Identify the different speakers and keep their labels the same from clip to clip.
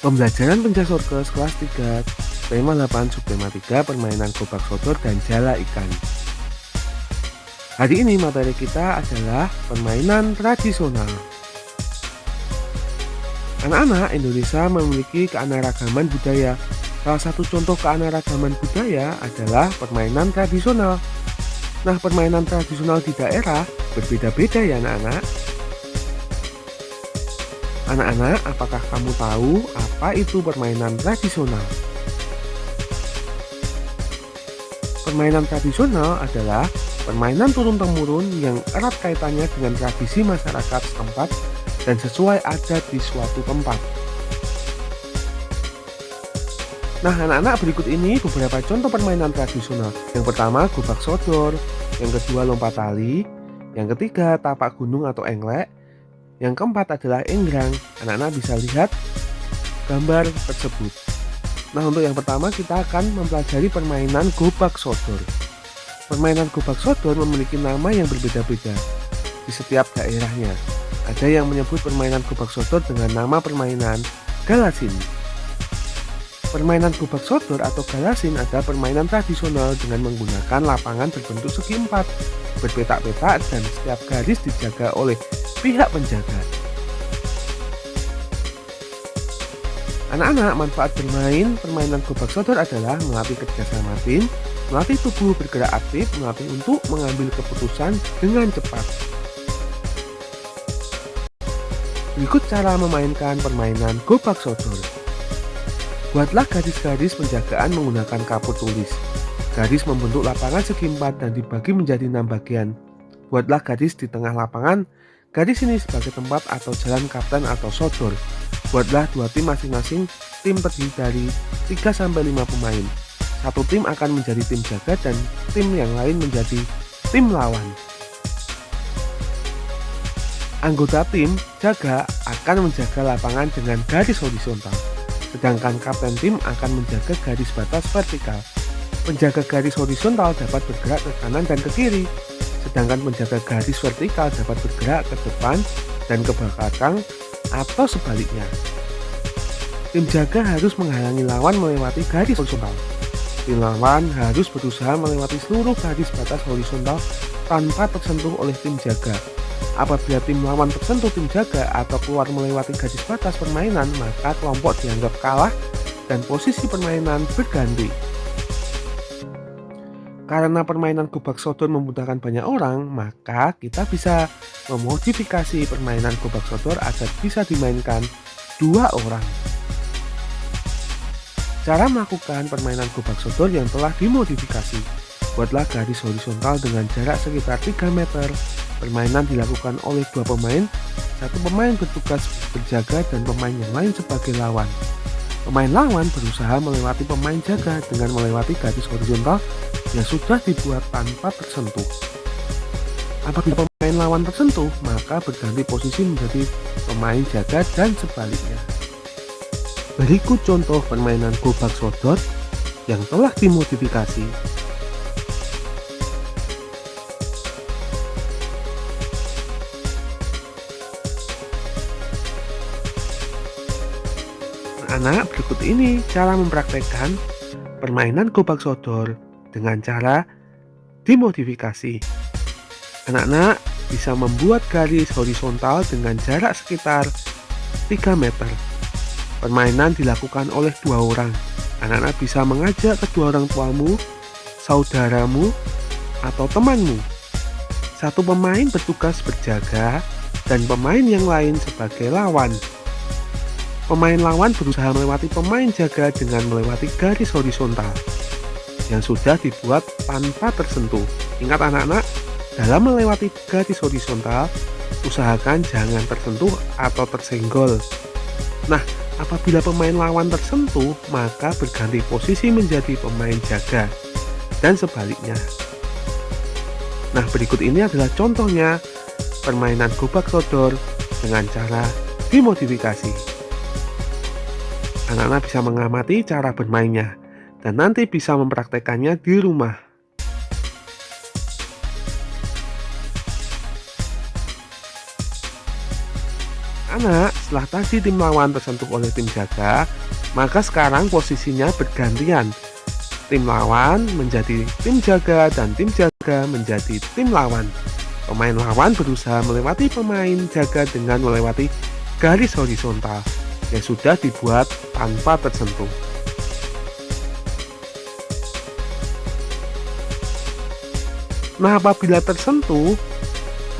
Speaker 1: Pembelajaran Pencasurkes kelas 3, tema 8, subtema 3, permainan gobak sodor dan jala ikan. Hari ini materi kita adalah permainan tradisional. Anak-anak Indonesia memiliki keanekaragaman budaya. Salah satu contoh keanekaragaman budaya adalah permainan tradisional. Nah, permainan tradisional di daerah berbeda-beda ya anak-anak. Anak-anak, apakah kamu tahu apa itu permainan tradisional? Permainan tradisional adalah permainan turun-temurun yang erat kaitannya dengan tradisi masyarakat setempat dan sesuai adat di suatu tempat. Nah, anak-anak, berikut ini beberapa contoh permainan tradisional. Yang pertama, gobak sodor. Yang kedua, lompat tali. Yang ketiga, tapak gunung atau englek. Yang keempat adalah enggrang. Anak-anak bisa lihat gambar tersebut. Nah, untuk yang pertama kita akan mempelajari permainan gobak sodor. Permainan gobak sodor memiliki nama yang berbeda-beda di setiap daerahnya. Ada yang menyebut permainan gobak sodor dengan nama permainan galasin. Permainan gobak sodor atau galasin adalah permainan tradisional dengan menggunakan lapangan berbentuk segi empat, berpetak-petak, dan setiap garis dijaga oleh pihak penjaga. Anak-anak, manfaat bermain permainan gobak sodor adalah melatih kerjasama tim, melatih tubuh bergerak aktif, melatih untuk mengambil keputusan dengan cepat. Berikut cara memainkan permainan gobak sodor. Buatlah garis-garis penjagaan menggunakan kapur tulis. Garis membentuk lapangan segi empat dan dibagi menjadi 6 bagian. Buatlah garis di tengah lapangan. Garis ini sebagai tempat atau jalan kapten atau sodor. Buatlah 2 tim masing-masing. Tim terdiri dari 3-5 pemain. Satu tim akan menjadi tim jaga dan tim yang lain menjadi tim lawan. Anggota tim jaga akan menjaga lapangan dengan garis horizontal, sedangkan kapten tim akan menjaga garis batas vertikal. Penjaga garis horizontal dapat bergerak ke kanan dan ke kiri, sedangkan penjaga garis vertikal dapat bergerak ke depan dan ke belakang atau sebaliknya. Tim jaga harus menghalangi lawan melewati garis horizontal. Tim lawan harus berusaha melewati seluruh garis batas horizontal tanpa tersentuh oleh tim jaga. Apabila tim lawan tersentuh tim jaga atau keluar melewati garis batas permainan, maka kelompok dianggap kalah dan posisi permainan berganti. Karena permainan gobak sodor membutuhkan banyak orang, maka kita bisa memodifikasi permainan gobak sodor agar bisa dimainkan 2 orang. Cara melakukan permainan gobak sodor yang telah dimodifikasi. Buatlah garis horizontal dengan jarak sekitar 3 meter. Permainan dilakukan oleh 2 pemain. Satu pemain bertugas berjaga dan pemain yang lain sebagai lawan. Pemain lawan berusaha melewati pemain jaga dengan melewati garis horizontal yang sudah dibuat tanpa tersentuh. Apabila pemain lawan tersentuh, maka berganti posisi menjadi pemain jaga dan sebaliknya. Berikut contoh permainan gobak sodor yang telah dimodifikasi. Anak, berikut ini cara mempraktekkan permainan gobak sodor dengan cara dimodifikasi. Anak-anak bisa membuat garis horizontal dengan jarak sekitar 3 meter. Permainan dilakukan oleh 2 orang. Anak-anak bisa mengajak kedua orang tuamu, saudaramu, atau temanmu. Satu pemain bertugas berjaga dan pemain yang lain sebagai lawan. Pemain lawan berusaha melewati pemain jaga dengan melewati garis horizontal yang sudah dibuat tanpa tersentuh. Ingat anak-anak, dalam melewati garis horizontal, usahakan jangan tersentuh atau tersenggol. Nah, apabila pemain lawan tersentuh, maka berganti posisi menjadi pemain jaga dan sebaliknya. Nah, berikut ini adalah contohnya permainan gobak sodor dengan cara dimodifikasi. Anak-anak bisa mengamati cara bermainnya dan nanti bisa mempraktekannya di rumah. Anak-anak, setelah tadi tim lawan tersentuh oleh tim jaga, maka sekarang posisinya bergantian. Tim lawan menjadi tim jaga dan tim jaga menjadi tim lawan. Pemain lawan berusaha melewati pemain jaga dengan melewati garis horizontal yang sudah dibuat tanpa tersentuh. Nah, apabila tersentuh,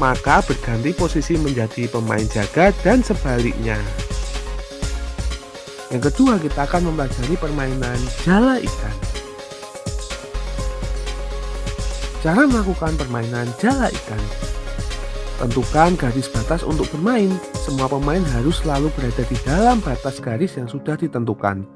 Speaker 1: maka berganti posisi menjadi pemain jaga dan sebaliknya. Yang kedua, kita akan mempelajari permainan jala ikan. Cara melakukan permainan jala ikan. Tentukan garis batas untuk bermain. Semua pemain harus selalu berada di dalam batas garis yang sudah ditentukan.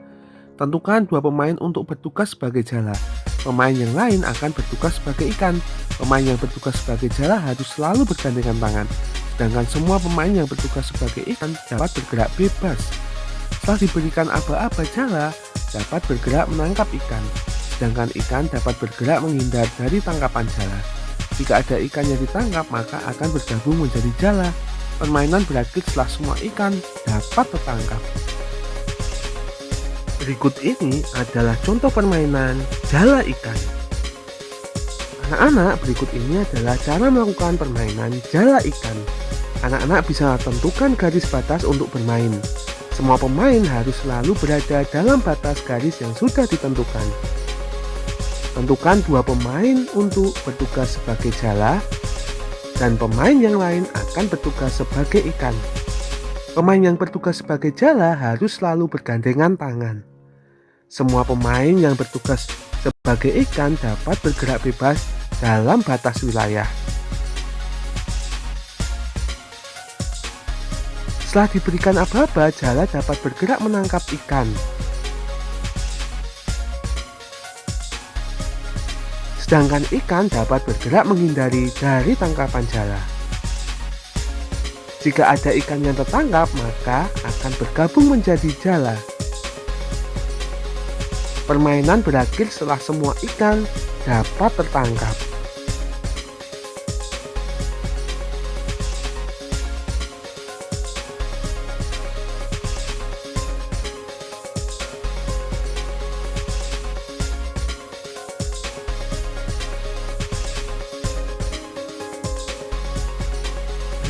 Speaker 1: Tentukan 2 pemain untuk bertugas sebagai jala. Pemain yang lain akan bertugas sebagai ikan. Pemain yang bertugas sebagai jala harus selalu bergandengan tangan. Sedangkan semua pemain yang bertugas sebagai ikan dapat bergerak bebas. Setelah diberikan aba-aba jala, dapat bergerak menangkap ikan. Sedangkan ikan dapat bergerak menghindar dari tangkapan jala. Jika ada ikan yang ditangkap, maka akan bergabung menjadi jala. Permainan berakhir setelah semua ikan dapat tertangkap. Berikut ini adalah contoh permainan jala ikan. Anak-anak, berikut ini adalah cara melakukan permainan jala ikan. Anak-anak bisa tentukan garis batas untuk bermain. Semua pemain harus selalu berada dalam batas garis yang sudah ditentukan. Tentukan 2 pemain untuk bertugas sebagai jala, dan pemain yang lain akan bertugas sebagai ikan. Pemain yang bertugas sebagai jala harus selalu bergandengan tangan. Semua pemain yang bertugas sebagai ikan dapat bergerak bebas dalam batas wilayah. Setelah diberikan aba-aba, jala dapat bergerak menangkap ikan. Sedangkan ikan dapat bergerak menghindari dari tangkapan jala. Jika ada ikan yang tertangkap, maka akan bergabung menjadi jala. Permainan berakhir setelah semua ikan dapat tertangkap.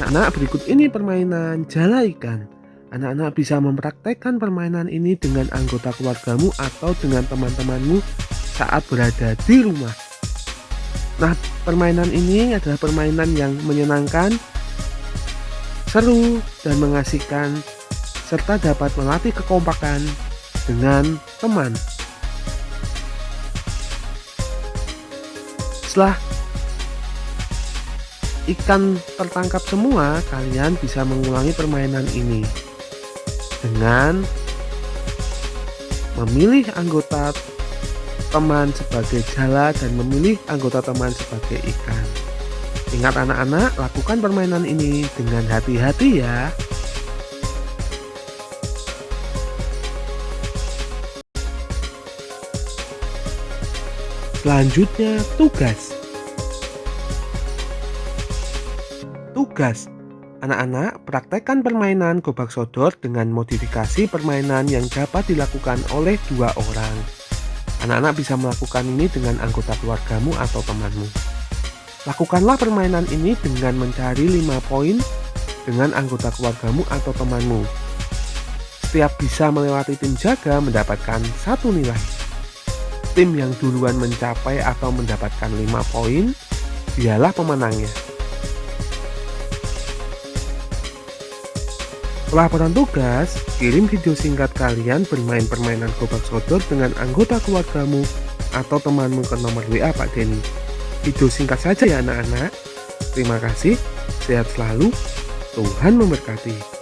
Speaker 1: Anak-anak, berikut ini permainan jala ikan. Anak-anak bisa mempraktekkan permainan ini dengan anggota keluargamu atau dengan teman-temanmu saat berada di rumah. Nah, permainan ini adalah permainan yang menyenangkan, seru, dan mengasihkan, serta dapat melatih kekompakan dengan teman. Setelah ikan tertangkap semua, kalian bisa mengulangi permainan ini dengan memilih anggota teman sebagai jala dan memilih anggota teman sebagai ikan. Ingat anak-anak, lakukan permainan ini dengan hati-hati ya. Selanjutnya, tugas. Tugas. Anak-anak, praktekkan permainan gobak sodor dengan modifikasi permainan yang dapat dilakukan oleh 2 orang. Anak-anak bisa melakukan ini dengan anggota keluargamu atau temanmu. Lakukanlah permainan ini dengan mencari 5 poin dengan anggota keluargamu atau temanmu. Setiap bisa melewati tim jaga mendapatkan 1 nilai. Tim yang duluan mencapai atau mendapatkan 5 poin, dialah pemenangnya. Laporan tugas, kirim video singkat kalian bermain permainan gobak sodor dengan anggota keluargamu atau temanmu ke nomor WA Pak Denny. Video singkat saja ya anak-anak. Terima kasih, sehat selalu, Tuhan memberkati.